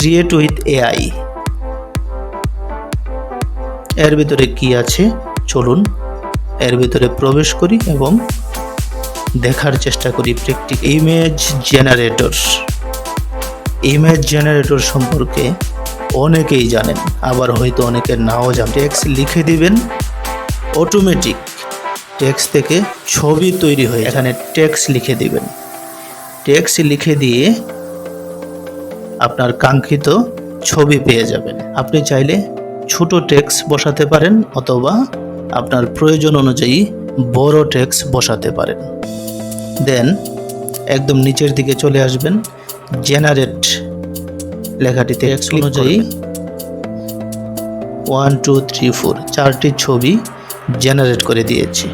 Create with AI. এর ভিতরে কি আছে চলুন এর ভিতরে প্রবেশ করি এবং দেখার চেষ্টা করি প্র্যাকটিক্যাল। ইমেজ জেনারেটর সম্পর্কে অনেকেই জানেন, আবার হয়তো অনেকের নাও জানেন। টেক্সট লিখে দিবেন, অটোমেটিক টেক্সট থেকে ছবি তৈরি হয়ে এখানে টেক্সট লিখে দিবেন। টেক্সট লিখে দিয়ে আপনার কাঙ্ক্ষিত ছবি পেয়ে যাবেন। আপনি চাইলে ছোট টেক্সট বসাতে পারেন অথবা আপনার প্রয়োজন অনুযায়ী বড় টেক্সট বসাতে পারেন। দেন একদম নিচের দিকে চলে আসবেন, জেনারেট লেখাটিতে টেক্সট অনুযায়ী 1 2 3 4 চারটি ছবি জেনারেট করে দিয়েছি।